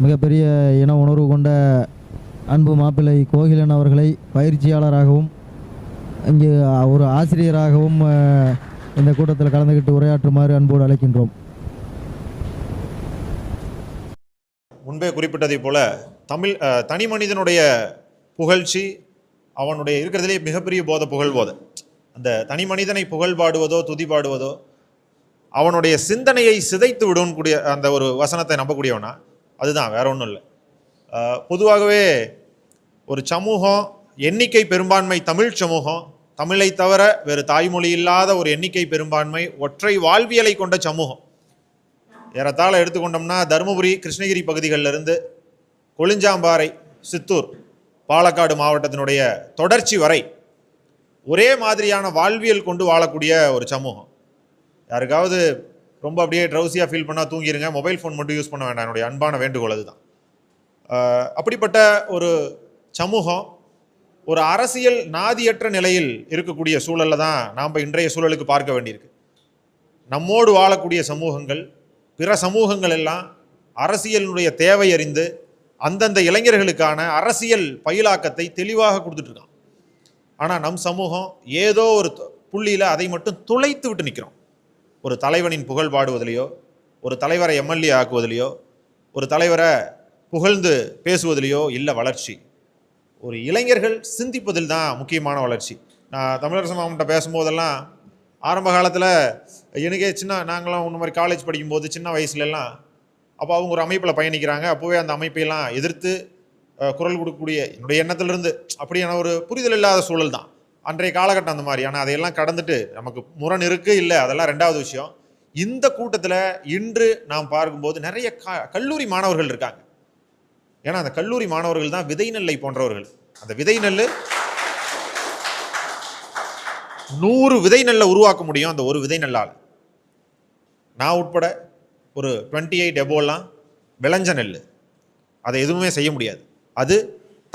மிகப்பெரிய இன உணர்வு கொண்ட அன்பு மாப்பிள்ளை கோகிலன் அவர்களை பயிற்சியாளராகவும் இங்கே ஒரு ஆசிரியராகவும் இந்த கூட்டத்தில் கலந்துக்கிட்டு உரையாற்றுமாறு அன்போடு அழைக்கின்றோம். முன்பே குறிப்பிட்டதை போல தனி மனிதனுடைய புகழ்ச்சி அவனுடைய இருக்கிறதுலே மிகப்பெரிய போதை புகழ்போதை. அந்த தனி மனிதனை புகழ் பாடுவதோ துதி பாடுவதோ அவனுடைய சிந்தனையை சிதைத்து விடும் கூடிய அந்த ஒரு வசனத்தை நம்பக்கூடியவனா அதுதான், வேற ஒன்றும் இல்லை. பொதுவாகவே ஒரு சமூகம் எண்ணிக்கை பெரும்பான்மை தமிழ் சமூகம், தமிழை தவிர வேறு தாய்மொழி இல்லாத ஒரு எண்ணிக்கை பெரும்பான்மை ஒற்றை வாழ்வியலை கொண்ட சமூகம். ஏறத்தாழ எடுத்துக்கொண்டோம்னா தருமபுரி கிருஷ்ணகிரி பகுதிகளிலிருந்து கொளிஞ்சாம்பாறை சித்தூர் பாலக்காடு மாவட்டத்தினுடைய தொடர்ச்சி வரை ஒரே மாதிரியான வாழ்வியல் கொண்டு வாழக்கூடிய ஒரு சமூகம். யாருக்காவது ரொம்ப அப்படியே ட்ரௌசியாக ஃபீல் பண்ணால் தூங்கிடுங்க, மொபைல் ஃபோன் மட்டும் யூஸ் பண்ண வேண்டாம், என்னுடைய அன்பான வேண்டுகோள் அதுதான். அப்படிப்பட்ட ஒரு சமூகம் ஒரு அரசியல் நாதியற்ற நிலையில் இருக்கக்கூடிய சூழலில் தான் நாம் இன்றைய சூழலுக்கு பார்க்க வேண்டியிருக்கு. நம்மோடு வாழக்கூடிய சமூகங்கள், பிற சமூகங்கள் எல்லாம் அரசியலினுடைய தேவை அறிந்து அந்தந்த இளைஞர்களுக்கான அரசியல் பயிலாக்கத்தை தெளிவாக கொடுத்துட்ருக்கான். ஆனால் நம் சமூகம் ஏதோ ஒரு புள்ளியில் அதை மட்டும் துளைத்து விட்டு நிற்கிறோம். ஒரு தலைவனின் புகழ் பாடுவதிலையோ, ஒரு தலைவரை எம்எல்ஏ ஆக்குவதிலையோ, ஒரு தலைவரை புகழ்ந்து பேசுவதிலையோ இல்லை வளர்ச்சி. ஒரு இளைஞர்கள் சிந்திப்பதில் தான் முக்கியமான வளர்ச்சி. நான் தமிழரசு மாவட்ட பேசும்போதெல்லாம் ஆரம்ப காலத்தில் எனக்கே நாங்களாம் இந்த மாதிரி காலேஜ் படிக்கும்போது சின்ன வயசுலலாம் அப்போ அவங்க ஒரு அமைப்பில் பயணிக்கிறாங்க. அப்போவே அந்த அமைப்பையெல்லாம் எதிர்த்து குரல் கொடுக்கக்கூடிய என்னுடைய எண்ணத்திலிருந்து அப்படியான ஒரு புரிதல் இல்லாத சூழல் தான் அன்றைய காலகட்டம் அந்த மாதிரி. ஆனால் அதையெல்லாம் கடந்துட்டு நமக்கு முரண் இருக்குது இல்லை, அதெல்லாம் ரெண்டாவது விஷயம். இந்த கூட்டத்தில் இன்று நாம் பார்க்கும்போது நிறைய கல்லூரி மாணவர்கள் இருக்காங்க. ஏன்னா அந்த கல்லூரி மாணவர்கள் தான் விதை நெல்லை போன்றவர்கள். அந்த விதை நெல் 100 விதை நெல்லை உருவாக்க முடியும் அந்த ஒரு விதை நெல்லால். நான் உட்பட ஒரு 28 எபோலாம் விளைஞ்ச நெல், அதை எதுவுமே செய்ய முடியாது. அது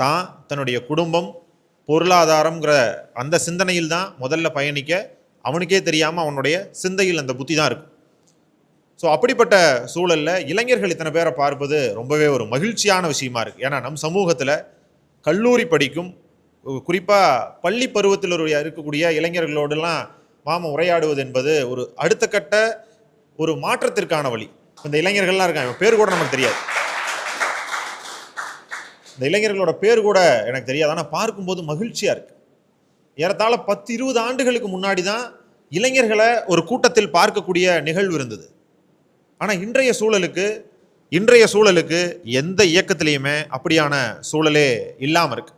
தான் தன்னுடைய குடும்பம் பொருளாதாரங்கிற அந்த சிந்தனையில் தான் முதல்ல பயணிக்க அவனுக்கே தெரியாமல் அவனுடைய சிந்தையில் அந்த புத்தி தான் இருக்கும். ஸோ அப்படிப்பட்ட சூழலில் இளைஞர்கள் இத்தனை பேரை பார்ப்பது ரொம்பவே ஒரு மகிழ்ச்சியான விஷயமா இருக்குது. ஏன்னா நம் சமூகத்தில் கல்லூரி படிக்கும் குறிப்பாக பள்ளி பருவத்தில் இருக்கக்கூடிய இளைஞர்களோடெல்லாம் மாம உரையாடுவது என்பது ஒரு அடுத்த கட்ட ஒரு மாற்றத்திற்கான வழி. இந்த இளைஞர்கள்லாம் இருக்காங்க, பேர் கூட நமக்கு தெரியாது, இந்த இளைஞர்களோட பேர் கூட எனக்கு தெரியாது. ஆனால் பார்க்கும்போது மகிழ்ச்சியாக இருக்குது. ஏறத்தாழ 10-20 ஆண்டுகளுக்கு முன்னாடி தான் இளைஞர்களை ஒரு கூட்டத்தில் பார்க்கக்கூடிய நிகழ்வு இருந்தது. ஆனால் இன்றைய சூழலுக்கு எந்த இயக்கத்திலையுமே அப்படியான சூழலே இல்லாமல் இருக்கு.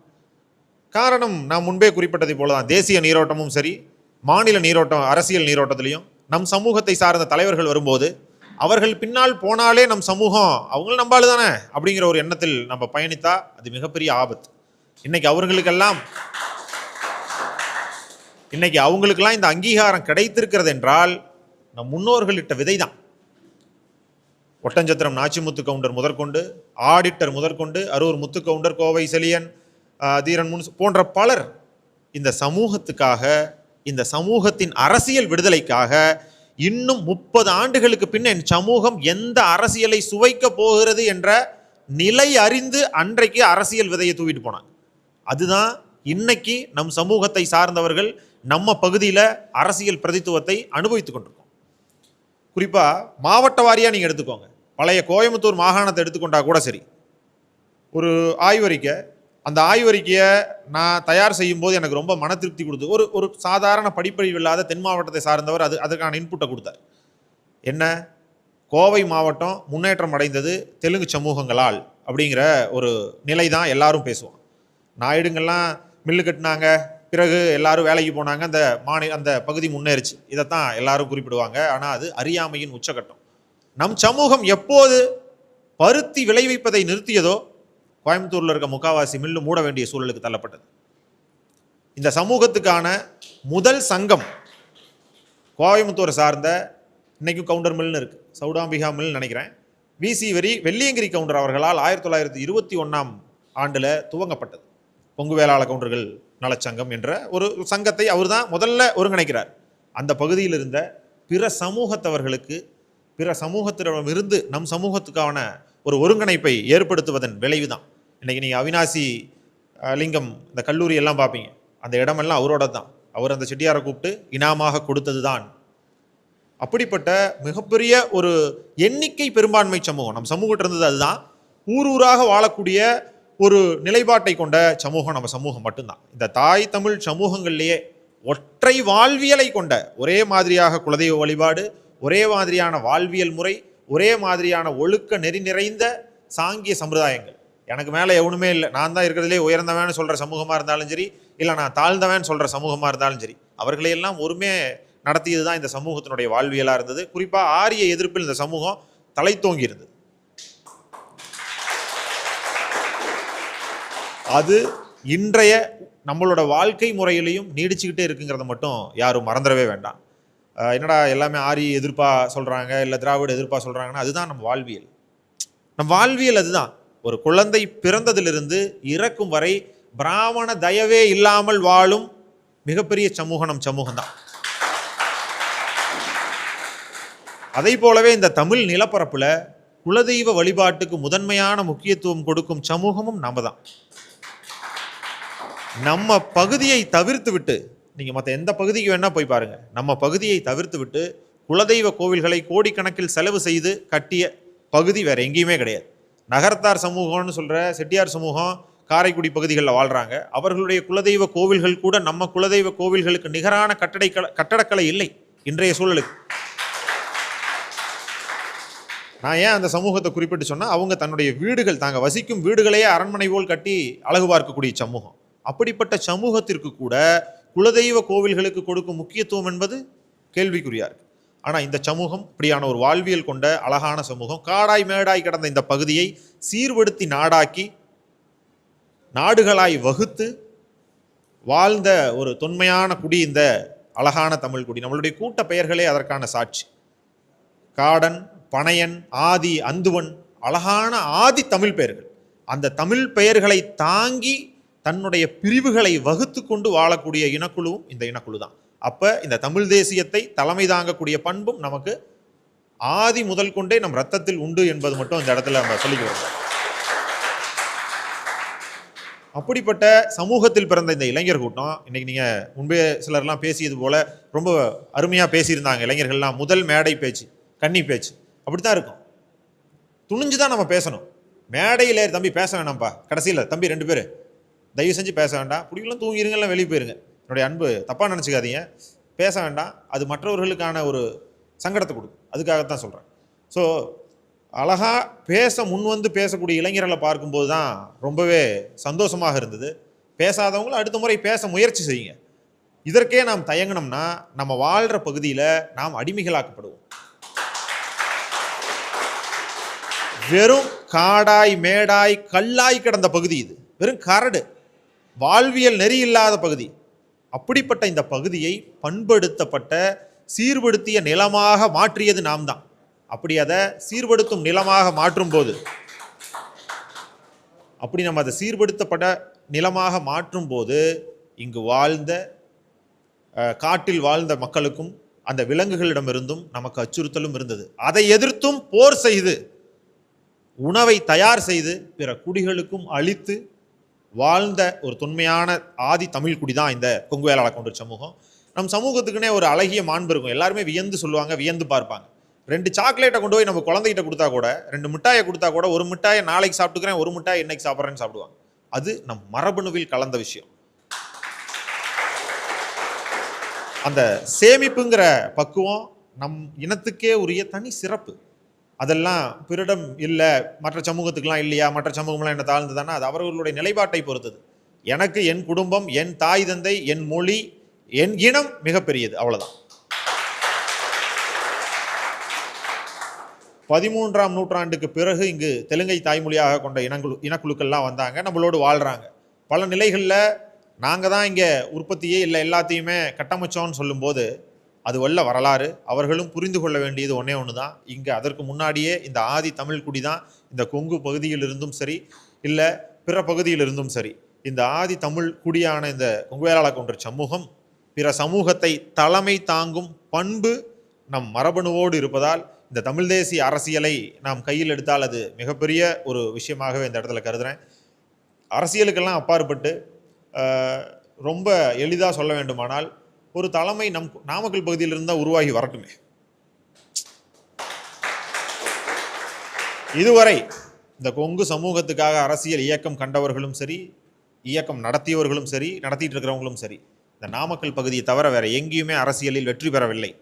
காரணம் நான் முன்பே குறிப்பிட்டதை போல தான், தேசிய நீரோட்டமும் சரி மாநில நீரோட்டம் அரசியல் நீரோட்டத்திலையும் நம் சமூகத்தை சார்ந்த தலைவர்கள் வரும்போது அவர்கள் பின்னால் போனாலே நம் சமூகம் அவங்களும் நம்பாளு தானே அப்படிங்கிற ஒரு எண்ணத்தில் நம்ம பயணித்தா அது மிகப்பெரிய ஆபத்து. இன்னைக்கு அவங்களுக்கெல்லாம் இந்த அங்கீகாரம் கிடைத்திருக்கிறது என்றால் நம் முன்னோர்கள் இட்ட விதை தான். ஒட்டஞ்சத்திரம் நாச்சிமுத்து கவுண்டர் முதற்கொண்டு, ஆடிட்டர் முதற்கொண்டு, அரூர் முத்து கவுண்டர், கோவை செலியன், தீரன் முன் போன்ற பலர் இந்த சமூகத்துக்காக, இந்த சமூகத்தின் அரசியல் விடுதலைக்காக இன்னும் 30 ஆண்டுகளுக்கு பின் என் சமூகம் எந்த அரசியலை சுவைக்க போகிறது என்ற நிலை அறிந்து அன்றைக்கு அரசியல் விதையை தூவிட்டு போனாங்க. அதுதான் இன்னைக்கு நம் சமூகத்தை சார்ந்தவர்கள் நம்ம பகுதியில் அரசியல் பிரதித்துவத்தை அனுபவித்துக் கொண்டிருக்கோம். குறிப்பாக மாவட்ட வாரியாக நீங்கள் எடுத்துக்கோங்க, பழைய கோயம்புத்தூர் மாகாணத்தை எடுத்துக்கொண்டா கூட சரி, ஒரு ஆய்வறிக்கை, அந்த ஆய்வறிக்கையை நான் தயார் செய்யும் போது எனக்கு ரொம்ப மன திருப்தி கொடுத்து, ஒரு சாதாரண படிப்பறிவு இல்லாத தென் மாவட்டத்தை சார்ந்தவர் அதற்கான இன்புட்டை கொடுத்தார். என்ன, கோவை மாவட்டம் முன்னேற்றம் அடைந்தது தெலுங்கு சமூகங்களால் அப்படிங்கிற ஒரு நிலை தான் எல்லாரும் பேசுவோம். நாயுடுங்கள்லாம் மில்லு கட்டினாங்க, பிறகு எல்லாரும் வேலைக்கு போனாங்க, அந்த பகுதி முன்னேறிச்சு, இதைத்தான் எல்லாரும் குறிப்பிடுவாங்க. ஆனால் அது அறியாமையின் உச்சகட்டம். நம் சமூகம் எப்போது பருத்தி விளைவிப்பதை நிறுத்தியதோ கோயம்புத்தூரில் இருக்க முக்காவாசி மில்லு மூட வேண்டிய சூழலுக்கு தள்ளப்பட்டது. இந்த சமூகத்துக்கான முதல் சங்கம் கோயம்புத்தூரை சார்ந்த, இன்னைக்கும் கவுண்டர் மில்னு இருக்குது, சவுடாம்பிகா மில்னு நினைக்கிறேன், விசி வெள்ளியங்கிரி கவுண்டர் அவர்களால் 1921ஆம் ஆண்டில் துவங்கப்பட்டது. பொங்கு வேளாள கவுண்டர்கள் நலச்சங்கம் என்ற ஒரு சங்கத்தை அவர் தான் முதல்ல ஒருங்கிணைக்கிறார். அந்த பகுதியில் இருந்த பிற சமூகத்தவர்களுக்கு, பிற சமூகத்திடமிருந்து நம் சமூகத்துக்கான ஒரு ஒருங்கிணைப்பை ஏற்படுத்துவதன் விளைவு தான். இன்றைக்கி நீங்கள் அவினாசி லிங்கம் இந்த கல்லூரி எல்லாம் பார்ப்பீங்க, அந்த இடமெல்லாம் அவரோட தான். அவர் அந்த செட்டியாரை கூப்பிட்டு இனாமாக கொடுத்தது தான். அப்படிப்பட்ட மிகப்பெரிய ஒரு எண்ணிக்கை பெரும்பான்மை சமூகம் நம் சமூகத்தில் இருந்தது. அதுதான் ஊர் ஊராக வாழக்கூடிய ஒரு நிலைப்பாட்டை கொண்ட சமூகம் நம்ம சமூகம் மட்டும்தான். இந்த தாய் தமிழ் சமூகங்கள்லேயே ஒற்றை வாழ்வியலை கொண்ட, ஒரே மாதிரியாக குலதெய்வ வழிபாடு, ஒரே மாதிரியான வாழ்வியல் முறை, ஒரே மாதிரியான ஒழுக்க நெறி நிறைந்த சாங்கிய சம்பிரதாயங்கள். எனக்கு மேலே எவனுமே இல்லை, நான் தான் இருக்கிறதுலே உயர்ந்தவன் சொல்கிற சமூகமாக இருந்தாலும் சரி, இல்லை நான் தாழ்ந்தவன் சொல்கிற சமூகமாக இருந்தாலும் சரி, அவர்களையெல்லாம் ஒருமே நடத்தியது தான் இந்த சமூகத்தினுடைய வாழ்வியலாக இருந்தது. குறிப்பாக ஆரிய எதிர்ப்பில் இந்த சமூகம் தலை தோங்கி இருந்தது. அது இன்றைய நம்மளோட வாழ்க்கை முறையிலையும் நீடிச்சுக்கிட்டே இருக்குங்கிறத மட்டும் யாரும் மறந்துடவே வேண்டாம். என்னடா எல்லாமே ஆரிய எதிர்ப்பாக சொல்கிறாங்க, இல்லை திராவிட எதிர்ப்பாக சொல்கிறாங்கன்னா, அதுதான் நம்ம வாழ்வியல். நம் வாழ்வியல் அதுதான். ஒரு குழந்தை பிறந்ததிலிருந்து இறக்கும் வரை பிராமண தயவே இல்லாமல் வாழும் மிகப்பெரிய சமூகம் நம் சமூகம்தான். அதை போலவே இந்த தமிழ் நிலப்பரப்புல குலதெய்வ வழிபாட்டுக்கு முதன்மையான முக்கியத்துவம் கொடுக்கும் சமூகமும் நாம தான். நம்ம பகுதியை தவிர்த்து விட்டு, நீங்க மற்ற எந்த பகுதிக்கு வேணா போய் பாருங்க, நம்ம பகுதியை தவிர்த்து விட்டு குலதெய்வ கோவில்களை கோடிக்கணக்கில் செலவு செய்து கட்டிய பகுதி வேற எங்கேயுமே கிடையாது. நகரத்தார் சமூகம்னு சொல்ற செட்டியார் சமூகம் காரைக்குடி பகுதிகளில் வாழ்றாங்க. அவர்களுடைய குலதெய்வ கோவில்கள் கூட நம்ம குலதெய்வ கோவில்களுக்கு நிகரான கட்டடக்கலை இல்லை இன்றைய சூழலுக்கு. நான் ஏன் அந்த சமூகத்தை குறிப்பிட்டு சொன்னால், அவங்க தன்னுடைய வீடுகள், தாங்க வசிக்கும் வீடுகளையே அரண்மனை போல் கட்டி அழகு பார்க்கக்கூடிய சமூகம். அப்படிப்பட்ட சமூகத்திற்கு கூட குலதெய்வ கோவில்களுக்கு கொடுக்கும் முக்கியத்துவம் என்பது கேள்விக்குறியா இருக்கு. ஆனால் இந்த சமூகம் இப்படியான ஒரு வாழ்வியல் கொண்ட அழகான சமூகம், காடாய் மேடாய் கிடந்த இந்த பகுதியை சீர்படுத்தி நாடாக்கி நாடுகளாய் வகுத்து வாழ்ந்த ஒரு தொன்மையான குடி இந்த அழகான தமிழ் குடி. நம்மளுடைய கூட்ட பெயர்களே அதற்கான சாட்சி. காடன், பனையன், ஆதி, அந்துவன், அழகான ஆதி தமிழ் பெயர்கள். அந்த தமிழ் பெயர்களை தாங்கி தன்னுடைய பிரிவுகளை வகுத்து கொண்டு வாழக்கூடிய இனக்குழுவும் இந்த இனக்குழு தான். அப்ப இந்த தமிழ் தேசியத்தை தலைமை தாங்கக்கூடிய பண்பும் நமக்கு ஆதி முதல் கொண்டே நம் ரத்தத்தில் உண்டு என்பது மட்டும் இந்த இடத்துல நம்ம சொல்லிக்கிறோம். அப்படிப்பட்ட சமூகத்தில் பிறந்த இந்த இளைஞர் கூட்டம், இன்னைக்கு நீங்க முன்பே சிலர்லாம் பேசியது போல ரொம்ப அருமையா பேசியிருந்தாங்க. இளைஞர்கள்லாம் முதல் மேடை பேச்சு, கன்னி பேச்சு அப்படித்தான் இருக்கும். துணிஞ்சுதான் நம்ம பேசணும். மேடையில் தம்பி பேச வேணாம்ப்பா, கடைசியில் தம்பி 2 பேர் தயவு செஞ்சு பேச வேண்டாம், பிடிக்கலாம் தூங்கிருங்கலாம், வெளியே போயிருங்க, என்னுடைய அன்பு தப்பாக நினச்சிக்காதீங்க, பேச வேண்டாம், அது மற்றவர்களுக்கான ஒரு சங்கடத்தை கொடுக்கும், அதுக்காகத்தான் சொல்கிறேன். ஸோ அழகாக பேச முன் வந்து பேசக்கூடிய இளைஞர்களை பார்க்கும்போது தான் ரொம்பவே சந்தோஷமாக இருந்தது. பேசாதவங்களும் அடுத்த முறை பேச முயற்சி செய்யுங்க. இதற்கே நாம் தயங்கினோம்னா நம்ம வாழ்கிற பகுதியில் நாம் அடிமைகளாக்கப்படுவோம். வெறும் காடாய் மேடாய் கல்லாய் கிடந்த பகுதி இது, வெறும் கரடு, வாழ்வியல் நெறி இல்லாத பகுதி. அப்படிப்பட்ட இந்த பகுதியை பண்படுத்தப்பட்ட சீர்படுத்திய நிலமாக மாற்றியது நாம் தான். அப்படி அதை சீர்படுத்தும் நிலமாக மாற்றும் போது, அப்படி நம்ம அதை சீர்படுத்தப்பட்ட நிலமாக மாற்றும் போது இங்கு வாழ்ந்த காட்டில் வாழ்ந்த மக்களுக்கும் அந்த விலங்குகளிடமிருந்தும் நமக்கு அச்சுறுத்தலும் இருந்தது. அதை எதிர்த்தும் போர் செய்து உணவை தயார் செய்து பிற குடிகளுக்கும் அளித்து வாழ்ந்த ஒரு தொன்மையான ஆதி தமிழ் குடி தான் இந்த கொங்கு வேளாள கவுண்டர் சமூகம். நம் சமூகத்துக்குன்னே ஒரு அழகிய மாண்பு இருக்கும். எல்லாருமே வியந்து சொல்லுவாங்க, வியந்து பார்ப்பாங்க. 2 சாக்லேட்டை கொண்டு போய் நம்ம குழந்தைகிட்ட கொடுத்தா கூட, 2 மிட்டாயை கொடுத்தா கூட, ஒரு மிட்டாயை நாளைக்கு சாப்பிட்டுக்கிறேன், ஒரு மிட்டாய் இன்னைக்கு சாப்பிட்றேன்னு சாப்பிடுவாங்க. அது நம் மரபணுவில் கலந்த விஷயம். அந்த சேமிப்புங்கிற பக்குவம் நம் இனத்துக்கே உரிய தனி சிறப்பு. அதெல்லாம் பிறரிடம் இல்லை, மற்ற சமூகத்துக்கெல்லாம் இல்லையா, மற்ற சமூகம்லாம் என்ன தாழ்ந்ததானா, அது அவர்களுடைய நிலைப்பாட்டை பொறுத்தது. எனக்கு என் குடும்பம், என் தாய் தந்தை, என் மொழி, என் இனம் மிகப்பெரியது, அவ்வளவுதான். 13ஆம் நூற்றாண்டுக்கு பிறகு இங்கு தெலுங்கை தாய்மொழியாக கொண்ட இனக்குழுக்கள்லாம் வந்தாங்க, நம்மளோடு வாழ்றாங்க. பல நிலைகளில் நாங்கள் தான் இங்கே உற்பத்தியே இல்லை எல்லாத்தையுமே கட்டமைச்சோன்னு சொல்லும்போது அது வல்ல வரலாறு. அவர்களும் புரிந்து கொள்ள வேண்டியது ஒன்றே ஒன்று தான். இங்கே அதற்கு முன்னாடியே இந்த ஆதி தமிழ் குடி தான் இந்த கொங்கு பகுதியிலிருந்தும் சரி, இல்லை பிற பகுதியிலிருந்தும் சரி, இந்த ஆதி தமிழ் குடியான இந்த கொங்கு வேளாள கவுண்டர் சமூகம் பிற சமூகத்தை தலைமை தாங்கும் பண்பு நம் மரபணுவோடு இருப்பதால் இந்த தமிழ் தேசிய அரசியலை நாம் கையில் எடுத்தால் அது மிகப்பெரிய ஒரு விஷயமாகவே இந்த இடத்துல கருதுகிறேன். அரசியலுக்கெல்லாம் அப்பாற்பட்டு ரொம்ப எளிதாக சொல்ல வேண்டுமானால் ஒரு தலைமை நாமக்கல் பகுதியிலிருந்து தான் உருவாகி வரட்டுமே. இதுவரை இந்த கொங்கு சமூகத்துக்காக அரசியல் இயக்கம் கண்டவர்களும் சரி, இயக்கம் நடத்தியவர்களும் சரி, நடத்திட்டு இருக்கிறவங்களும் சரி, இந்த நாமக்கல் பகுதியை தவிர வேற எங்கேயுமே அரசியலில் வெற்றி பெறவில்லை.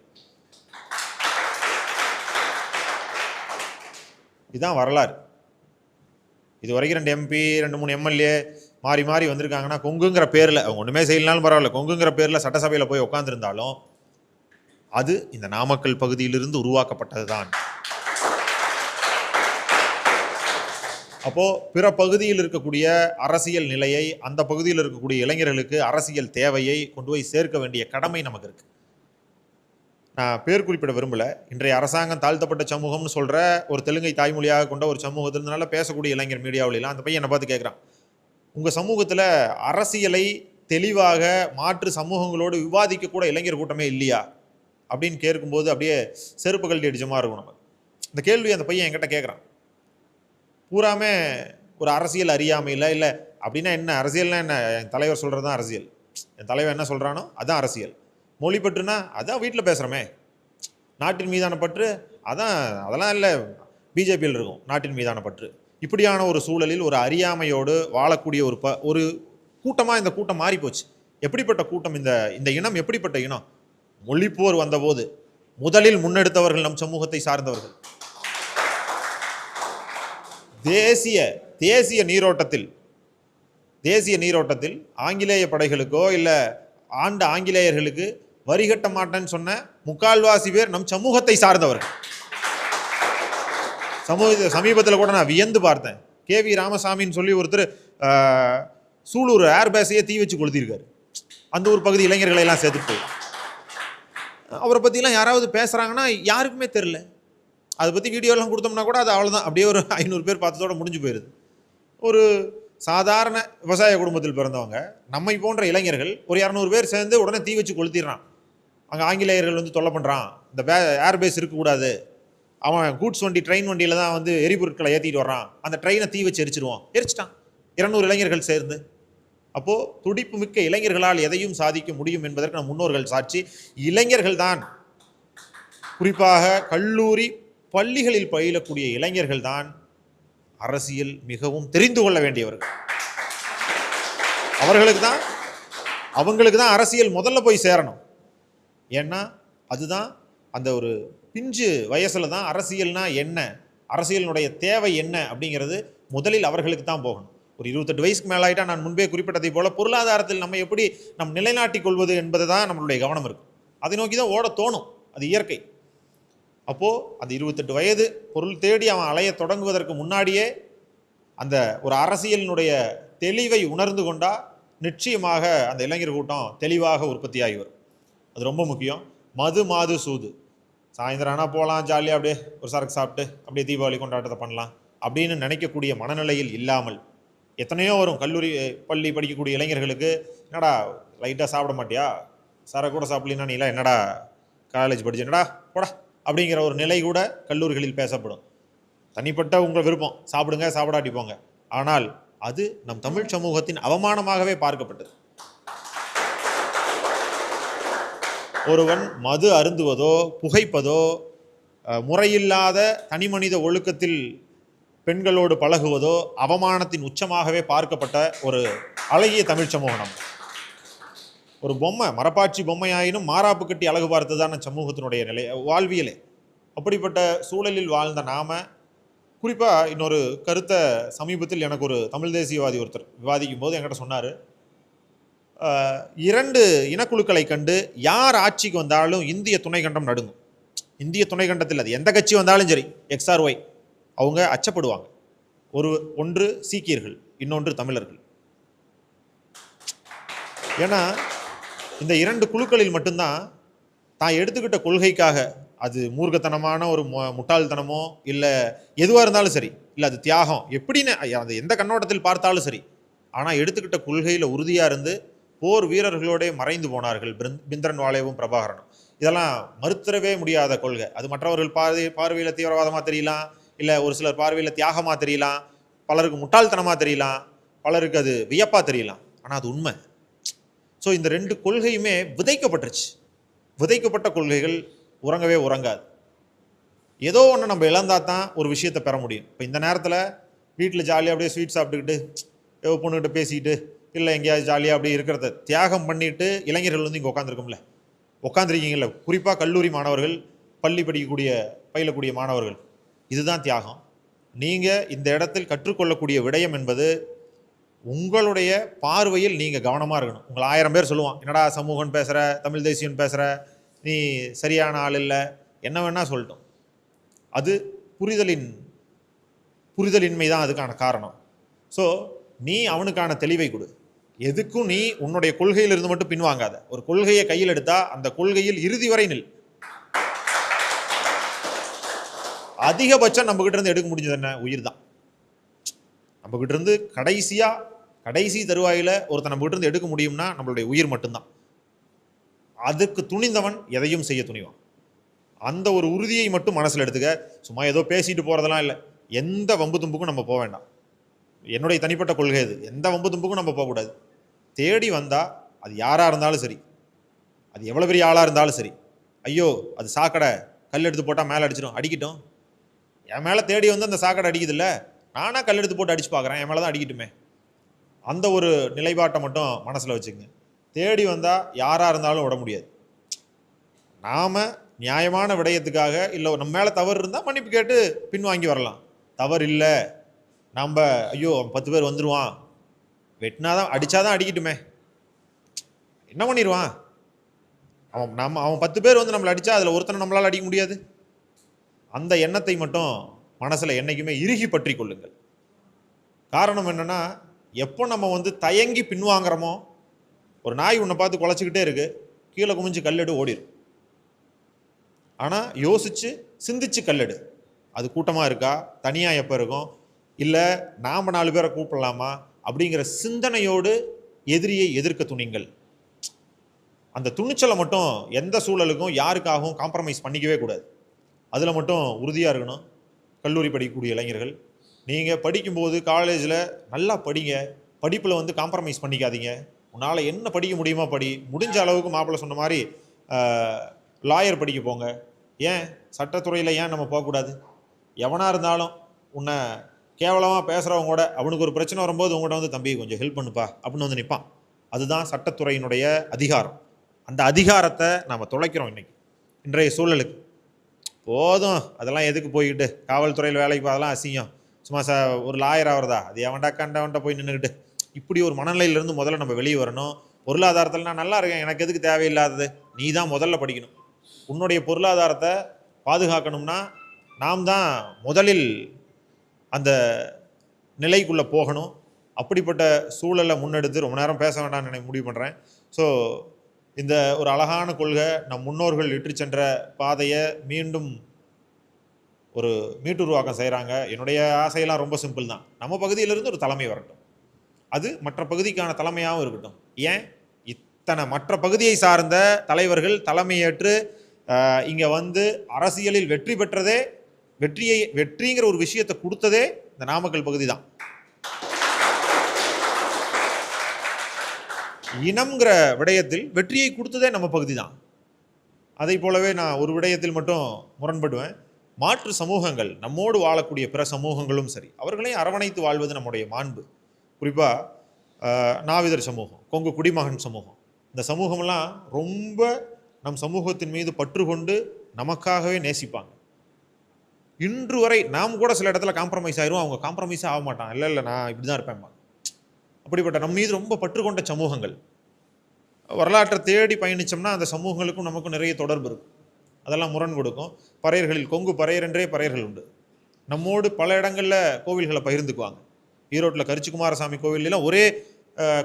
இதுதான் வரலாறு. இது வரைக்கும் 2 MP 2-3 MLA மாறி மாறி வந்திருக்காங்கன்னா கொங்குங்கிற பேரில் அவங்க ஒன்றுமே செய்யலனாலும் பரவாயில்ல, கொங்குங்கிற பேரில் சட்டசபையில் போய் உட்காந்துருந்தாலும் அது இந்த நாமக்கல் பகுதியிலிருந்து உருவாக்கப்பட்டது தான். அப்போ பிற பகுதியில் இருக்கக்கூடிய அரசியல் நிலையை, அந்த பகுதியில் இருக்கக்கூடிய இளைஞர்களுக்கு அரசியல் தேவையை கொண்டு போய் சேர்க்க வேண்டிய கடமை நமக்கு இருக்கு. நான் பேர் குறிப்பிட விரும்பல. இன்றைய அரசாங்கம் தாழ்த்தப்பட்ட சமூகம்னு சொல்ற ஒரு தெலுங்கை தாய்மொழியாக கொண்ட ஒரு சமூகத்தினால பேசக்கூடிய இளைஞர் மீடியாவிலாம் அந்த பையன் என்னை பார்த்து கேட்குறான், உங்க சமூகத்தில் அரசியலை தெளிவாக மாற்று சமூகங்களோடு விவாதிக்க கூட இளைஞர் கூட்டமே இல்லையா அப்படின்னு கேட்கும்போது அப்படியே செருப்பு கழட்டி அடிச்ச மாதிரி இருக்கும். நம்ம இந்த கேள்வி அந்த பையன் என்கிட்ட கேட்குறான். பூராமே ஒரு அரசியல் அறியாமையில், இல்லை அப்படின்னா என்ன அரசியல்னா என்ன, என் தலைவர் சொல்கிறது தான் அரசியல், என் தலைவர் என்ன சொல்கிறானோ அதான் அரசியல். மொழி பற்றுனா அதான் வீட்டில் பேசுகிறோமே, நாட்டின் மீதான பற்று அதான், அதெல்லாம் இல்லை பிஜேபியில் இருக்கும் நாட்டின் மீதான பற்று. இப்படியான ஒரு சூழலில் ஒரு அறியாமையோடு வாழக்கூடிய ஒரு கூட்டமாக இந்த கூட்டம் மாறி போச்சு. எப்படிப்பட்ட கூட்டம் இந்த இனம்? எப்படிப்பட்ட இனம்? மொழிப்போர் வந்தபோது முதலில் முன்னெடுத்தவர்கள் நம் சமூகத்தை சார்ந்தவர்கள். தேசிய நீரோட்டத்தில் ஆங்கிலேய படைகளுக்கோ இல்லை ஆண்ட ஆங்கிலேயர்களுக்கு வரிகட்ட மாட்டேன்னு சொன்ன முக்கால்வாசி பேர் நம் சமூகத்தை சார்ந்தவர்கள். சமீபத்தில் கூட நான் வியந்து பார்த்தேன். KV ராமசாமின்னு சொல்லி ஒருத்தர் சூலூர் ஏர்பேஸையே தீ வச்சு கொளுத்திருக்காரு. அந்த ஒரு பகுதி இளைஞர்களை எல்லாம் சேர்த்துட்டு போய் அவரை பற்றிலாம் யாராவது பேசுகிறாங்கன்னா யாருக்குமே தெரில. அதை பற்றி வீடியோலாம் கொடுத்தோம்னா கூட அது அவ்வளோதான், அப்படியே ஒரு 500 பேர் பார்த்ததோட முடிஞ்சு போயிடுது. ஒரு சாதாரண விவசாய குடும்பத்தில் பிறந்தவங்க நம்மை போன்ற இளைஞர்கள் ஒரு 200 பேர் சேர்ந்து உடனே தீ வச்சு கொளுத்திடுறான். அங்கே ஆங்கிலேயர்கள் வந்து தொல்லை பண்ணுறான், இந்த ஏர்பேஸ் இருக்கக்கூடாது, அவன் கூட்ஸ் வண்டி ட்ரெயின் வண்டியில் தான் வந்து எரிபொருட்களை ஏற்றிட்டு வர்றான், அந்த ட்ரெயினை தீ வச்சு எரிச்சிட்டான் 200 இளைஞர்கள் சேர்ந்து. அப்போது துடிப்பு மிக்க இளைஞர்களால் எதையும் சாதிக்க முடியும் என்பதற்கு நம் முன்னோர்கள் சாட்சி. இளைஞர்கள் தான், குறிப்பாக கல்லூரி பள்ளிகளில் பயிலக்கூடிய இளைஞர்கள் தான் அரசியல் மிகவும் தெரிந்து கொள்ள வேண்டியவர்கள். அவங்களுக்கு தான் அரசியல் முதல்ல போய் சேரணும். ஏன்னா அதுதான் அந்த ஒரு பிஞ்சு வயசுல தான் அரசியல்னா என்ன, அரசியலினுடைய தேவை என்ன அப்படிங்கிறது முதலில் அவர்களுக்கு தான் போகணும். ஒரு 28 வயசுக்கு மேலாயிட்டா நான் முன்பே குறிப்பிட்டதை போல பொருளாதாரத்தில் நம்ம எப்படி நம் நிலைநாட்டிக் கொள்வது என்பது தான் நம்மளுடைய கவனம் இருக்கு. அதை நோக்கி தான் ஓட தோணும், அது இயற்கை. அப்போது அந்த 28 வயது பொருள் தேடி அவன் அலைய தொடங்குவதற்கு முன்னாடியே அந்த ஒரு அரசியலினுடைய தெளிவை உணர்ந்து கொண்டா நிச்சயமாக அந்த இளைஞர் கூட்டம் தெளிவாக உற்பத்தியாகி வரும். அது ரொம்ப முக்கியம். மாது சூது, சாயந்தரம் ஆனால் போகலாம், ஜாலியாக அப்படியே ஒரு சரக்கு சாப்பிட்டு அப்படியே தீபாவளி கொண்டாட்டத்தை பண்ணலாம் அப்படின்னு நினைக்கக்கூடிய மனநிலையில் இல்லாமல், எத்தனையோ வரும் கல்லூரி பள்ளி படிக்கக்கூடிய இளைஞர்களுக்கு, என்னடா லைட்டாக சாப்பிட மாட்டியா, சரக்கு கூட சாப்பிடலாம், நீலாம் என்னடா காலேஜ் படிச்சு என்னடா போடா அப்படிங்கிற ஒரு நிலை கூட கல்லூரிகளில் பேசப்படும். தனிப்பட்ட உங்கள் விருப்பம், சாப்பிடுங்க, சாப்பிடாட்டி போங்க. ஆனால் அது நம் தமிழ் சமூகத்தின் அவமானமாகவே பார்க்கப்பட்டது. ஒருவன் மது அருந்துவதோ புகைப்பதோ, முறையில்லாத தனிமனித ஒழுக்கத்தில் பெண்களோடு பழகுவதோ அவமானத்தின் உச்சமாகவே பார்க்கப்பட்ட ஒரு அழகிய தமிழ் சமூகம். ஒரு பொம்மை, மரப்பாச்சி பொம்மையாயினும் மாறாப்பு கட்டி அழகு பார்த்ததான சமூகத்தினுடைய நிலை, வாழ்வியலே. அப்படிப்பட்ட சூழலில் வாழ்ந்த நாம, குறிப்பாக இன்னொரு கருத்தை சமீபத்தில் எனக்கு ஒரு தமிழ் தேசியவாதி ஒருத்தர் விவாதிக்கும் போது என்கிட்ட சொன்னார், 2 இனக்குழுக்களை கண்டு யார் ஆட்சிக்கு வந்தாலும் இந்திய துணைக்கண்டம் நடுங்கும். இந்திய துணைக்கண்டத்தில் அது எந்த கட்சி வந்தாலும் சரி, XRY அவங்க அச்சப்படுவாங்க. ஒன்று சீக்கியர்கள், இன்னொன்று தமிழர்கள். ஏன்னா இந்த 2 குழுக்களில் மட்டும்தான் தான் எடுத்துக்கிட்ட கொள்கைக்காக, அது மூர்க்கத்தனமான ஒரு முட்டாள்தனமோ இல்லை எதுவாக இருந்தாலும் சரி, இல்லை அது தியாகம் எப்படின்னு அது எந்த கண்ணோட்டத்தில் பார்த்தாலும் சரி, ஆனால் எடுத்துக்கிட்ட கொள்கையில் உறுதியாக இருந்து போர் வீரர்களோடே மறைந்து போனார்கள் பிந்திரன் வாலேவும் பிரபாகரனும். இதெல்லாம் மறுத்தரவே முடியாத கொள்கை. அது மற்றவர்கள் பார்வையில் தீவிரவாதமாக தெரியலாம், இல்லை ஒரு சிலர் பார்வையில் தியாகமாக தெரியலாம், பலருக்கு முட்டாள்தனமாக தெரியலாம், பலருக்கு அது வியப்பாக தெரியலாம். ஆனால் அது உண்மை. ஸோ இந்த 2 கொள்கையுமே விதைக்கப்பட்டுருச்சு. விதைக்கப்பட்ட கொள்கைகள் உறங்கவே உறங்காது. ஏதோ ஒன்று நம்ம இழந்தா தான் ஒரு விஷயத்தை பெற முடியும். இப்போ இந்த நேரத்தில் வீட்டில் ஜாலியாக அப்படியே ஸ்வீட் சாப்பிட்டுக்கிட்டு பொண்ணுகிட்ட பேசிக்கிட்டு இல்லை எங்கேயாவது ஜாலியாக அப்படி இருக்கிறத தியாகம் பண்ணிட்டு இளைஞர்கள் வந்து இங்கே உட்காந்துருக்கீங்கல்ல, குறிப்பாக கல்லூரி மாணவர்கள், பள்ளி பயிலக்கூடிய மாணவர்கள், இதுதான் தியாகம். நீங்கள் இந்த இடத்தில் கற்றுக்கொள்ளக்கூடிய விடயம் என்பது உங்களுடைய பார்வையில் நீங்கள் கவனமாக இருக்கணும். உங்களை 1000 பேர் சொல்லுவான், என்னடா சமூகம்னு பேசுகிற, தமிழ் தேசியம்னு பேசுகிற, நீ சரியான ஆள் இல்லை, என்ன வேணால் சொல்லட்டும். அது புரிதலின்மை தான் அதுக்கான காரணம். ஸோ நீ அவனுக்கான தெளிவை கொடு. எதுக்கும் நீ உன்னுடைய கொள்கையிலிருந்து மட்டும் பின்வாங்காத. ஒரு கொள்கையை கையில் எடுத்தா அந்த கொள்கையில் இறுதி வரை நில். அதிகபட்சம் நம்ம கிட்ட இருந்து எடுக்க முடிஞ்சது என்ன? உயிர் தான். நம்ம கிட்ட இருந்து கடைசி தருவாயில ஒருத்தன் நம்ம கிட்ட இருந்து எடுக்க முடியும்னா நம்மளுடைய உயிர் மட்டும்தான். அதுக்கு துணிந்தவன் எதையும் செய்ய துணிவான். அந்த ஒரு உறுதியை மட்டும் மனசில் எடுத்துக்க. சும்மா ஏதோ பேசிட்டு போறதெல்லாம் இல்லை. எந்த வம்பு தும்புக்கும் நம்ம போக வேண்டாம். என்னுடைய தனிப்பட்ட கொள்கை இது. எந்த வம்பு தும்புக்கும் நம்ம போகக்கூடாது. தேடி வந்தா அது யாராக இருந்தாலும் சரி, அது எவ்வளோ பெரிய ஆளாக இருந்தாலும் சரி, ஐயோ அது சாக்கடை, கல் எடுத்து போட்டால் மேலே அடிச்சிடும், அடிக்கட்டும். என் மேலே தேடி வந்து அந்த சாக்கடை அடிக்குது இல்லை, நானாக கல் எடுத்து போட்டு அடிச்சு பார்க்குறேன், என் மேலே தான் அடிக்கட்டுமே. அந்த ஒரு நிலைப்பாட்டை மட்டும் மனசில் வச்சுக்கங்க. தேடி வந்தால் யாராக இருந்தாலும் விட முடியாது. நாம் நியாயமான விடயத்துக்காக இல்லை நம்ம மேலே தவறு இருந்தால் மன்னிப்பு கேட்டு பின்வாங்கி வரலாம். தவறு இல்லை, நம்ம ஐயோ 10 பேர் வந்துடுவான், வெட்டினாதான் அடித்தாதான் அடிக்கட்டுமே, என்ன பண்ணிடுவான் அவன் 10 பேர் வந்து நம்மளை அடித்தா அதில் ஒருத்தனை நம்மளால் அடிக்க முடியாது. அந்த எண்ணத்தை மட்டும் மனசில் என்றைக்குமே இறுகி பற்றி கொள்ளுங்கள். காரணம் என்னென்னா, எப்போ நம்ம வந்து தயங்கி பின்வாங்குறோமோ, ஒரு நாய் உன்னை பார்த்து குலைச்சிக்கிட்டே இருக்கு, கீழே குமிஞ்சு கல்லெடு ஓடிடும். ஆனால் யோசித்து சிந்திச்சு கல்லெடு. அது கூட்டமாக இருக்கா, தனியாக எப்போ இருக்கும், இல்லை நாம் 4 பேரை கூப்பிடலாமா அப்படிங்கிற சிந்தனையோடு எதிரியை எதிர்க்க துணிங்கள். அந்த துணிச்சலை மட்டும் எந்த சூழலுக்கும் யாருக்காகவும் காம்ப்ரமைஸ் பண்ணிக்கவே கூடாது. அதில் மட்டும் உறுதியாக இருக்கணும். கல்லூரி படிக்கக்கூடிய இளைஞர்கள், நீங்கள் படிக்கும்போது காலேஜில் நல்லா படிங்க, படிப்பில் வந்து காம்ப்ரமைஸ் பண்ணிக்காதீங்க. உன்னால் என்ன படிக்க முடியுமோ படி. முடிஞ்ச அளவுக்கு மாப்பிள்ளை சொன்ன மாதிரி லாயர் படிக்க போங்க. ஏன் சட்டத்துறையில் ஏன் நம்ம போகக்கூடாது? எவனாக இருந்தாலும் உன்னை கேவலமாக பேசுகிறவங்க கூட அவனுக்கு ஒரு பிரச்சனை வரும்போது உங்கள்கிட்ட வந்து தம்பி கொஞ்சம் ஹெல்ப் பண்ணுப்பா அப்படின்னு வந்து நிற்பான். அதுதான் சட்டத்துறையினுடைய அதிகாரம். அந்த அதிகாரத்தை நாம் தொலைக்கிறோம் இன்றைய சூழலுக்கு. போதும் அதெல்லாம் எதுக்கு போய்கிட்டு, காவல்துறையில் வேலைக்கு அதெல்லாம் அசிங்கம், சும்மா ஒரு லாயர் ஆகிறதா, அது எவன்டா கண்டவன்ட்ட போய் நின்றுக்கிட்டு. இப்படி ஒரு மனநிலையிலேருந்து முதல்ல நம்ம வெளியே வரணும். பொருளாதாரத்தில் நான் நல்லா இருக்கேன், எனக்கு எதுக்கு தேவையில்லாதது? நீ தான் முதல்ல படிக்கணும். உன்னுடைய பொருளாதாரத்தை பாதுகாக்கணும்னா நாம் தான் முதலில் அந்த நிலைக்குள்ளே போகணும். அப்படிப்பட்ட சூழலை முன்னெடுத்து ரொம்ப நேரம் பேச வேண்டாம்னு எனக்கு முடிவு பண்ணுறேன். ஸோ இந்த ஒரு அழகான கொள்கை நம் முன்னோர்கள் இட்டு சென்ற பாதையை மீண்டும் ஒரு மீட்டுருவாக்கம் செய்கிறாங்க. என்னுடைய ஆசையெல்லாம் ரொம்ப சிம்பிள் தான். நம்ம பகுதியிலிருந்து ஒரு தலைமை வரட்டும், அது மற்ற பகுதிக்கான தலைமையாகவும் இருக்கட்டும். ஏன் இத்தனை மற்ற பகுதியை சார்ந்த தலைவர்கள் தலைமையேற்று இங்கே வந்து அரசியலில் வெற்றி பெற்றதே, வெற்றிங்கிற ஒரு விஷயத்தை கொடுத்ததே இந்த நாமக்கல் பகுதி தான். இனம்ங்கிற விடயத்தில் வெற்றியை கொடுத்ததே நம்ம பகுதி தான். அதை போலவே நான் ஒரு விடயத்தில் மட்டும் முரண்படுவேன். மாற்று சமூகங்கள், நம்மோடு வாழக்கூடிய பிற சமூகங்களும் சரி, அவர்களையும் அரவணைத்து வாழ்வது நம்முடைய மாண்பு. குறிப்பாக நாவிதர் சமூகம், கொங்கு குடிமகன் சமூகம், இந்த சமூகமெல்லாம் ரொம்ப நம் சமூகத்தின் மீது பற்று கொண்டு நமக்காகவே நேசிப்பாங்க. இன்று வரை நாம் கூட சில இடத்துல காம்ப்ரமைஸ் ஆயிரும், அவங்க காம்ப்ரமைஸே ஆக மாட்டான். இல்லை நான் இப்படி தான் இருப்பேன். அப்படிப்பட்ட நம்ம மீது ரொம்ப பற்று கொண்ட சமூகங்கள். வரலாற்றை தேடி பயணித்தோம்னா அந்த சமூகங்களுக்கும் நமக்கும் நிறைய தொடர்பு இருக்கும். அதெல்லாம் முரண் கொடுக்கும். பறையர்களில் கொங்கு பறையர் என்றே பறையர்கள் உண்டு. நம்மோடு பல இடங்களில் கோவில்களை பகிர்ந்துக்குவாங்க. ஈரோட்டில் கரிச்சி குமாரசாமி கோவில்லாம் ஒரே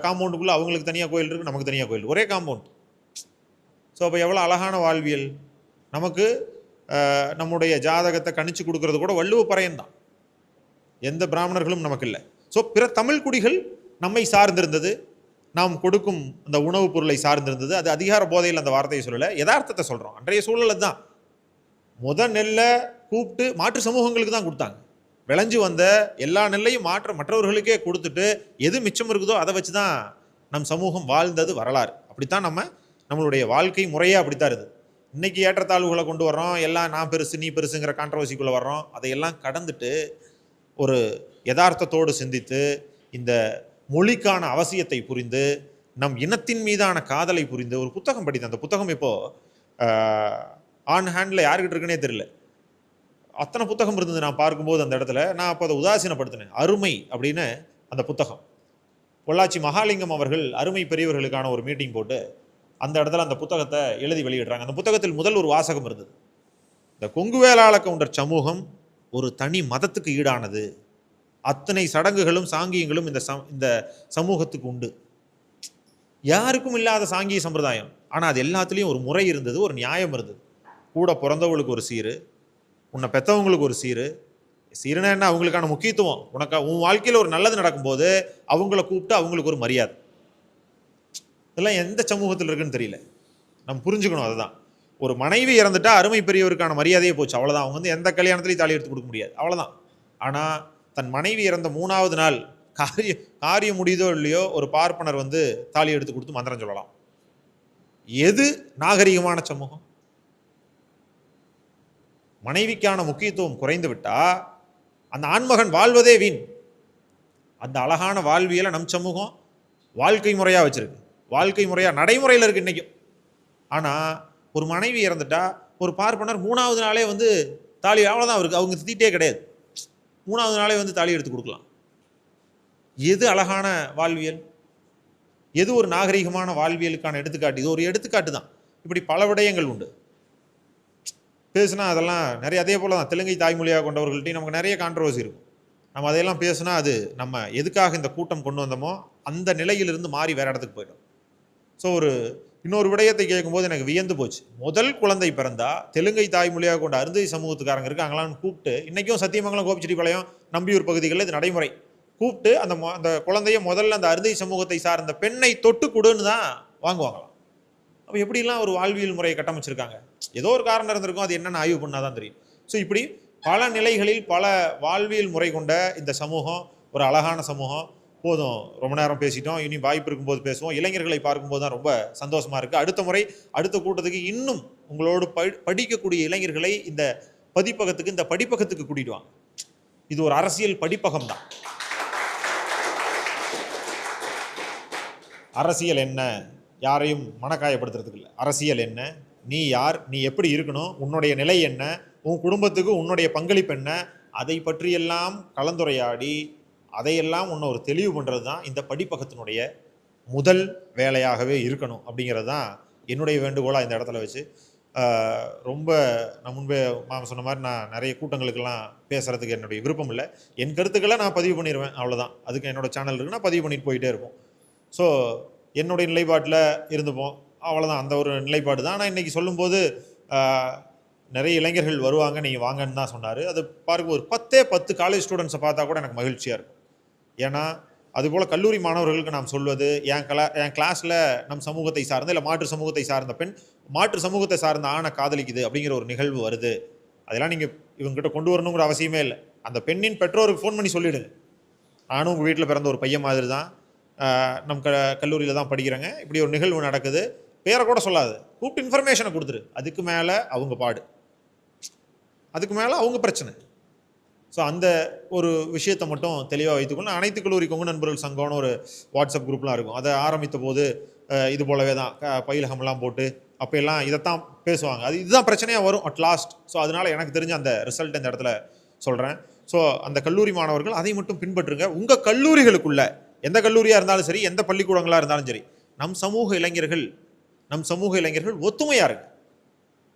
காம்பவுண்டுக்குள்ளே அவங்களுக்கு தனியாக கோயில் இருக்குது, நமக்கு தனியாக கோயில், ஒரே காம்பவுண்ட். ஸோ அப்போ எவ்வளோ அழகான வாழ்வியல். நமக்கு நம்முடைய ஜாதகத்தை கணிச்சு கொடுக்கறது கூட வள்ளுவ பறையன்தான். எந்த பிராமணர்களும் நமக்கு இல்லை. ஸோ பிற தமிழ் குடிகள் நம்மை சார்ந்திருந்தது. நாம் கொடுக்கும் அந்த உணவுப் பொருளை சார்ந்திருந்தது. அது அதிகார போதையில் அந்த வார்த்தையை சொல்லலை, யதார்த்தத்தை சொல்கிறோம். அன்றைய சூழல் தான் நெல்லை கூப்பிட்டு மாற்று சமூகங்களுக்கு தான் கொடுத்தாங்க. விளைஞ்சு வந்த எல்லா நெல்லையும் மற்றவர்களுக்கே கொடுத்துட்டு எது மிச்சம் இருக்குதோ அதை வச்சு தான் நம் சமூகம் வாழ்ந்தது வரலாறு. அப்படித்தான் நம்மளுடைய வாழ்க்கை முறையே அப்படித்தான் இருக்குது. இன்னைக்கு ஏற்றத்தாழ்வுகளை கொண்டு வர்றோம், எல்லாம் நான் பெருசு நீ பெருசுங்கிற கான்ட்ரவர்சிக்குள்ளே வர்றோம். அதையெல்லாம் கடந்துட்டு ஒரு யதார்த்தத்தோடு சிந்தித்து இந்த மொழிக்கான அவசியத்தை புரிந்து நம் இனத்தின் மீதான காதலை புரிந்து ஒரு புத்தகம் படித்தேன். அந்த புத்தகம் இப்போது ஆன் ஹேண்டில் யாருக்கிட்ட இருக்குன்னே தெரியல. அத்தனை புத்தகம் இருந்தது நான் பார்க்கும்போது அந்த இடத்துல. நான் அப்போ அதை உதாசீனப்படுத்தினேன். அருமை அப்படின்னு அந்த புத்தகம். பொள்ளாச்சி மகாலிங்கம் அவர்கள் அருமை பெரியவர்களுக்கான ஒரு மீட்டிங் போட்டு அந்த இடத்துல அந்த புத்தகத்தை எழுதி வெளியிடுறாங்க. அந்த புத்தகத்தில் முதல் ஒரு வாசகம் இருந்தது, இந்த கொங்கு வேளாள கவுண்டர் சமூகம் ஒரு தனி மதத்துக்கு ஈடானது, அத்தனை சடங்குகளும் சாங்கியங்களும் இந்த சமூகத்துக்கு உண்டு. யாருக்கும் இல்லாத சாங்கிய சம்பிரதாயம், ஆனால் அது எல்லாத்துலேயும் ஒரு முறை இருந்தது, ஒரு நியாயம் இருந்தது. கூட பிறந்தவங்களுக்கு ஒரு சீரு, உன்னை பெற்றவங்களுக்கு ஒரு சீருனா என்ன, அவங்களுக்கான முக்கியத்துவம். உன் வாழ்க்கையில் ஒரு நல்லது நடக்கும்போது அவங்கள கூப்பிட்டு அவங்களுக்கு ஒரு மரியாதை. இதெல்லாம் எந்த சமூகத்தில் இருக்குன்னு தெரியல. நம்ம புரிஞ்சுக்கணும். அதுதான், ஒரு மனைவி இறந்துட்டா அருமை பெரியவருக்கான மரியாதையே போச்சு, அவ்வளோதான். அவங்க எந்த கல்யாணத்துலையும் தாலி எடுத்து கொடுக்க முடியாது, அவ்வளோதான். ஆனால் தன் மனைவி இறந்த 3வது நாள் காரியம் முடியுதோ இல்லையோ ஒரு பார்ப்பனர் தாலி எடுத்து கொடுத்து மந்திரம் சொல்லலாம். எது நாகரிகமான சமூகம்? மனைவிக்கான முக்கியத்துவம் குறைந்து விட்டா அந்த ஆண்மகன் வாழ்வதே வீண். அந்த அழகான வாழ்வியலை நம் சமூகம் வாழ்க்கை முறையாக வச்சிருக்கு, வாழ்க்கை முறையாக நடைமுறையில் இருக்கு இன்னைக்கும். ஆனால் ஒரு மனைவி இறந்துட்டா ஒரு பார்ப்பனர் 3வது நாளே தாலி, அவ்வளோதான், அவருக்கு அவங்க திட்டே கிடையாது, 3வது நாளே தாலி எடுத்து கொடுக்கலாம். எது அழகான வாழ்வியல்? எது ஒரு நாகரிகமான வாழ்வியலுக்கான எடுத்துக்காட்டு? இது ஒரு எடுத்துக்காட்டு தான். இப்படி பல விடயங்கள் உண்டு. பேசுனா அதெல்லாம் நிறைய, அதே போல தான் தெலுங்கை தாய்மொழியாக கொண்டவர்கள்ட்டையும் நமக்கு நிறைய கான்ட்ரவர்சி இருக்கும். நம்ம அதையெல்லாம் பேசுனா அது நம்ம எதுக்காக இந்த கூட்டம் கொண்டு வந்தோமோ அந்த நிலையிலிருந்து மாறி வேற இடத்துக்கு போயிடும். ஸோ இன்னொரு விடயத்தை கேட்கும்போது எனக்கு வியந்து போச்சு. முதல் குழந்தை பிறந்தா தெலுங்கை தாய்மொழியாக கொண்ட அருந்ததி சமூகத்துக்காரங்க இருக்காங்களான்னு கூப்பிட்டு, இன்றைக்கும் சத்தியமங்கலம் கோபிச்செட்டிப்பாளையம் நம்பியூர் பகுதிகளில் இது நடைமுறை. கூப்பிட்டு அந்த குழந்தைய முதல்ல அந்த அருந்ததி சமூகத்தை சார்ந்த பெண்ணை தொட்டு கொடுன்னு தான் வாங்குவாங்களாம். அப்போ எப்படிலாம் ஒரு வாழ்வியல் முறையை கட்டமைச்சிருக்காங்க? ஏதோ ஒரு காரணம் இருந்திருக்கும், அது என்னென்னு ஆய்வு பண்ணாதான் தெரியும். ஸோ இப்படி பல நிலைகளில் பல வாழ்வியல் முறை கொண்ட இந்த சமூகம் ஒரு அழகான சமூகம். போதும், ரொம்ப நேரம் பேசிட்டோம், இனி வாய்ப்பு இருக்கும்போது பேசுவோம். இளைஞர்களை பார்க்கும்போது தான் ரொம்ப சந்தோஷமா இருக்குது. அடுத்த முறை அடுத்த கூட்டத்துக்கு இன்னும் உங்களோடு படிக்கக்கூடிய இளைஞர்களை இந்த படிப்பகத்துக்கு கூட்டிட்டு வாங்க. இது ஒரு அரசியல் படிப்பகம் தான். அரசியல் என்ன, யாரையும் மனக்காயப்படுத்துறதுக்கு இல்லை. அரசியல் என்ன, நீ யார், நீ எப்படி இருக்கணும், உன்னுடைய நிலை என்ன, உன் குடும்பத்துக்கு உன்னுடைய பங்களிப்பு என்ன, அதை பற்றியெல்லாம் கலந்துரையாடி அதையெல்லாம் ஒன்று ஒரு தெளிவு பண்ணுறது தான் இந்த படிப்பகத்தினுடைய முதல் வேலையாகவே இருக்கணும். அப்படிங்கிறது தான் என்னுடைய வேண்டுகோளாக இந்த இடத்துல வச்சு. ரொம்ப நான் முன்பே சொன்ன மாதிரி நான் நிறைய கூட்டங்களுக்கெல்லாம் பேசுகிறதுக்கு என்னுடைய விருப்பம் இல்லை. என் கருத்துக்களை நான் பதிவு பண்ணிடுவேன், அவ்வளோதான். அதுக்கு என்னோடய சேனல் இருக்குன்னா பதிவு பண்ணிட்டு போயிட்டே இருப்போம். ஸோ என்னுடைய நிலைப்பாட்டில் இருந்துப்போம், அவ்வளோதான். அந்த ஒரு நிலைப்பாடு தான். ஆனால் இன்றைக்கி சொல்லும்போது நிறைய இளைஞர்கள் வருவாங்க, நீங்கள் வாங்கன்னு தான் சொன்னார். அது பார்க்க ஒரு 10 காலேஜ் ஸ்டூடெண்ட்ஸை பார்த்தா கூட எனக்கு மகிழ்ச்சியாக இருக்கும். ஏன்னா அதுபோல் கல்லூரி மாணவர்களுக்கு நாம் சொல்வது, என் கிளாஸில் நம் சமூகத்தை சார்ந்த இல்லை மாற்று சமூகத்தை சார்ந்த பெண் மாற்று சமூகத்தை சார்ந்த ஆணை காதலிக்குது அப்படிங்கிற ஒரு நிகழ்வு வருது. அதெல்லாம் நீங்கள் இவங்ககிட்ட கொண்டு வரணுங்கிற அவசியமே இல்லை. அந்த பெண்ணின் பெற்றோருக்கு ஃபோன் பண்ணி சொல்லிவிடுங்க, நானும் உங்கள் வீட்டில் பிறந்த ஒரு பையன் மாதிரி தான், நம் கல்லூரியில் தான் படிக்கிறேங்க, இப்படி ஒரு நிகழ்வு நடக்குது, பேரை கூட சொல்லாது, கூப்பிட்டு இன்ஃபர்மேஷனை கொடுத்துரு. அதுக்கு மேலே அவங்க பாடு, அதுக்கு மேலே அவங்க பிரச்சனை. ஸோ அந்த ஒரு விஷயத்தை மட்டும் தெளிவாக வைத்துக்கொண்டு, அனைத்து கல்லூரி கொங்கு நண்பர்கள் சங்கம்னு ஒரு வாட்ஸ்அப் குரூப்லாம் இருக்கும். அதை ஆரம்பித்த போது இது போலவே தான் பயிலகம்லாம் போட்டு அப்போ எல்லாம் இதைத்தான் பேசுவாங்க. இதுதான் பிரச்சனையாக வரும் அட் லாஸ்ட். ஸோ அதனால் எனக்கு தெரிஞ்ச அந்த ரிசல்ட் இந்த இடத்துல சொல்கிறேன். ஸோ அந்த கல்லூரி மாணவர்கள் அதை மட்டும் பின்பற்றுங்க. உங்கள் கல்லூரிகளுக்குள்ள எந்த கல்லூரியாக இருந்தாலும் சரி, எந்த பள்ளிக்கூடங்களாக இருந்தாலும் சரி, நம் சமூக இளைஞர்கள் ஒத்துமையாக இருக்கு.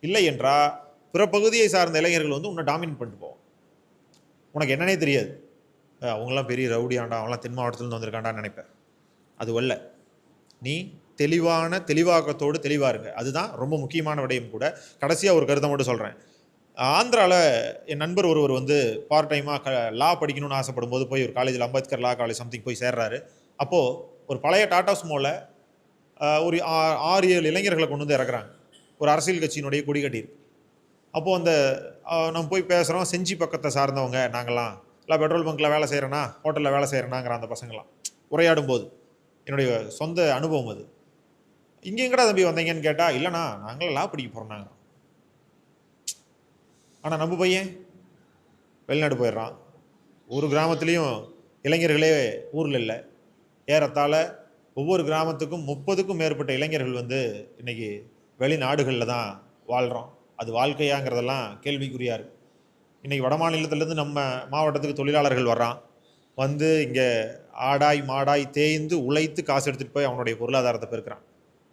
இல்லை என்றால் பிற பகுதியை சார்ந்த இளைஞர்கள் உன்னை டாமினேட் பண்ணிட்டு போவோம். உனக்கு என்னன்னே தெரியாது, அவங்களாம் பெரிய ரவுடியாண்டா, அவங்களாம் தென் மாவட்டத்துலேருந்து வந்திருக்காண்டான்னு நினைப்பேன். அது அல்ல. நீ தெளிவாக்கத்தோடு தெளிவாக இருங்க. அதுதான் ரொம்ப முக்கியமான விடயம் கூட. கடைசியாக ஒரு கருத்தை மட்டும் சொல்கிறேன். ஆந்திராவில் என் நண்பர் ஒருவர் பார்ட் டைமாக லா படிக்கணும்னு ஆசைப்படும் போது போய் ஒரு காலேஜில், அம்பேத்கர் லா காலேஜ் சம்திங் போய் சேர்றாரு. அப்போது ஒரு பழைய டாடா சுமோவில் ஒரு 6-7 இளைஞர்களை கொண்டு வந்து இறக்குறாங்க. ஒரு அரசியல் கட்சியினுடைய கொடி கட்டியிருக்கு. அப்போது அந்த நம்ம போய் பேசுகிறோம், செஞ்சி பக்கத்தை சார்ந்தவங்க நாங்கள்லாம், இல்லை பெட்ரோல் பங்க்கில் வேலை செய்கிறேன்னா, ஹோட்டலில் வேலை செய்கிறேனாங்கிற அந்த பசங்களாம் உரையாடும் போது என்னுடைய சொந்த அனுபவம் அது. இங்கே எங்கடா தம்பி வந்தீங்கன்னு கேட்டால், இல்லைண்ணா நாங்களும் லா படிக்க போகிறோம்னாங்க. ஆனால் நம்ம பையன் வெளிநாடு போயிடுறான். ஒரு கிராமத்துலேயும் இளைஞர்களே ஊரில் இல்லை. ஏறத்தாழ ஒவ்வொரு கிராமத்துக்கும் 30க்கும் மேற்பட்ட இளைஞர்கள் வந்து இன்றைக்கி வெளிநாடுகளில் தான் வாழ்கிறோம். அது வாழ்க்கையாங்கிறதெல்லாம் கேள்விக்குறியாக இருக்குது. இன்றைக்கி வட மாநிலத்திலேருந்து நம்ம மாவட்டத்துக்கு தொழிலாளர்கள் வர்றான். வந்து இங்கே ஆடாய் மாடாய் தேய்ந்து உழைத்து காசு எடுத்துகிட்டு போய் அவனுடைய பொருளாதாரத்தை பெருக்கிறான்.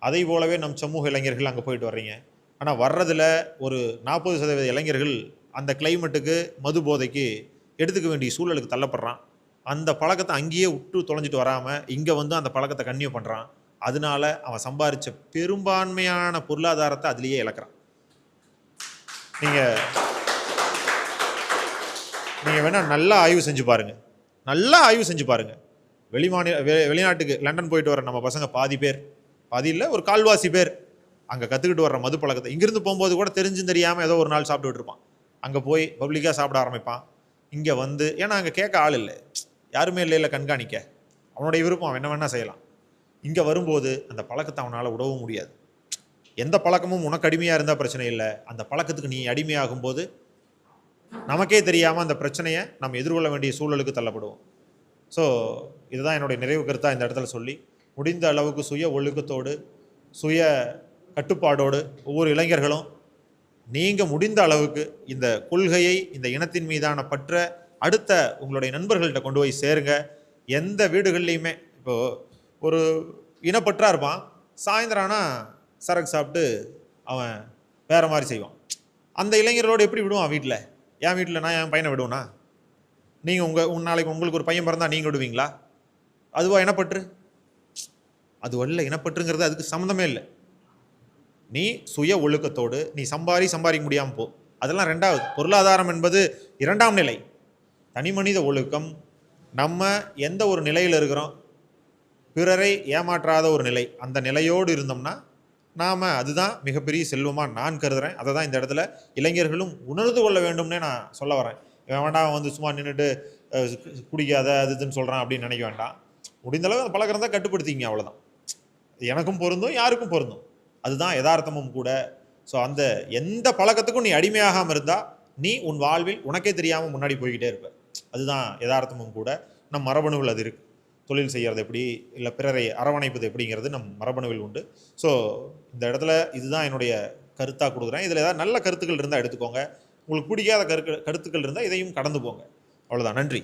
அதை போலவே நம் சமூக இளைஞர்கள் அங்கே போயிட்டு வர்றீங்க. ஆனால் வர்றதில் ஒரு 40% இளைஞர்கள் அந்த கிளைமேட்டுக்கு மது போதைக்கு எடுத்துக்க வேண்டிய சூழலுக்கு தள்ளப்படுறான். அந்த பழக்கத்தை அங்கேயே விட்டு தொலைஞ்சிட்டு வராமல் இங்கே வந்து அந்த பழக்கத்தை கன்னியூ பண்ணுறான். அதனால அவன் சம்பாதிச்ச பெரும்பான்மையான பொருளாதாரத்தை அதிலேயே இழக்கிறான். நீங்கள் வேணால் நல்லா ஆய்வு செஞ்சு பாருங்கள். நல்லா ஆய்வு செஞ்சு பாருங்கள். வெளிநாட்டுக்கு லண்டன் போயிட்டு வர நம்ம பசங்க பாதி பேர், பாதி இல்லை ஒரு கால்வாசி பேர் அங்கே கற்றுக்கிட்டு வர்ற மது பழக்கத்தை இங்கேருந்து போகும்போது கூட தெரிஞ்சும் தெரியாமல் ஏதோ ஒரு நாள் சாப்பிட்டு இருப்பான். அங்கே போய் பப்ளிக்காக சாப்பிட ஆரம்பிப்பான். இங்கே வந்து ஏன்னா அங்கே கேட்க ஆள் இல்லை, யாருமே இல்லை கண்காணிக்க, அவனுடைய விருப்பம், அவன் என்ன வேணால் செய்யலாம். இங்கே வரும்போது அந்த பழக்கத்தை அவனால் விடவும் முடியாது. எந்த பழக்கமும் உனக்கு அடிமையாக இருந்தால் பிரச்சனை இல்லை, அந்த பழக்கத்துக்கு நீ அடிமையாகும்போது நமக்கே தெரியாமல் அந்த பிரச்சனையை நம்ம எதிர்கொள்ள வேண்டிய சூழலுக்கு தள்ளப்படுவோம். ஸோ இதுதான் என்னுடைய நிறைவு கருத்தாக இந்த இடத்துல சொல்லி, முடிந்த அளவுக்கு சுய ஒழுக்கத்தோடு சுய கட்டுப்பாடோடு ஒவ்வொரு இளைஞர்களும் நீங்கள் முடிந்த அளவுக்கு இந்த கொள்கையை, இந்த இனத்தின் மீதான பற்ற அடுத்த உங்களுடைய நண்பர்கள்ட்ட கொண்டு போய் சேருங்க. எந்த வீடுகள்லையுமே இப்போது ஒரு இனப்பற்றா இருப்பான், சாயந்தரம் ஆனால் சரக்கு சாப்பிட்டு அவன் வேறு மாதிரி செய்வான். அந்த இளைஞர்களோடு எப்படி விடுவான் வீட்டில்? என் வீட்டில் நான் என் பையனை விடுவேனா? நீங்கள் நாளைக்கு உங்களுக்கு ஒரு பையன் பிறந்தால் நீங்கள் விடுவீங்களா? அதுவா இனப்பற்று? அது வரல இனப்பற்றுங்கிறது, அதுக்கு சம்மந்தமே இல்லை. நீ சுய ஒழுக்கத்தோடு நீ சம்பாதிக்க முடியாமல் போ, அதெல்லாம் ரெண்டாவது. பொருளாதாரம் என்பது 2ஆம் நிலை. தனி மனித ஒழுக்கம், நம்ம எந்த ஒரு நிலையில் இருக்கிறோம், பிறரை ஏமாற்றாத ஒரு நிலை, அந்த நிலையோடு இருந்தோம்னா நாம் அதுதான் மிகப்பெரிய செல்வமாக நான் கருதுகிறேன். அதை தான் இந்த இடத்துல இளைஞர்களும் உணர்ந்து கொள்ள வேண்டும்னே நான் சொல்ல வரேன். வேண்டாம் வந்து சும்மா நின்றுட்டு குடிக்காத அதுன்னு சொல்கிறான் அப்படின்னு நினைக்க வேண்டாம். முடிந்தளவு அந்த பழக்கம் தான் கட்டுப்படுத்திங்க, அவ்வளோதான். எனக்கும் பொருந்தும், யாருக்கும் பொருந்தும். அதுதான் யதார்த்தமும் கூட. ஸோ அந்த எந்த பழக்கத்துக்கும் நீ அடிமையாகாமல் இருந்தால் நீ உன் வாழ்வில் உனக்கே தெரியாமல் முன்னாடி போய்கிட்டே இருப்ப. அதுதான் யதார்த்தமும் கூட. நம் மரபணுவில் அது இருக்குது. தொழில் செய்கிறது எப்படி, இல்லை பிறரை அரவணைப்பது எப்படிங்கிறது நம் மரபணுவில் உண்டு. ஸோ இந்த இடத்துல இதுதான் என்னுடைய கருத்தாக கொடுக்குறேன். இதில் ஏதாவது நல்ல கருத்துக்கள் இருந்தால் எடுத்துக்கோங்க. உங்களுக்கு பிடிக்காத கருத்துக்கள் இருந்தால் இதையும் கடந்து போங்க. அவ்வளோதான். நன்றி.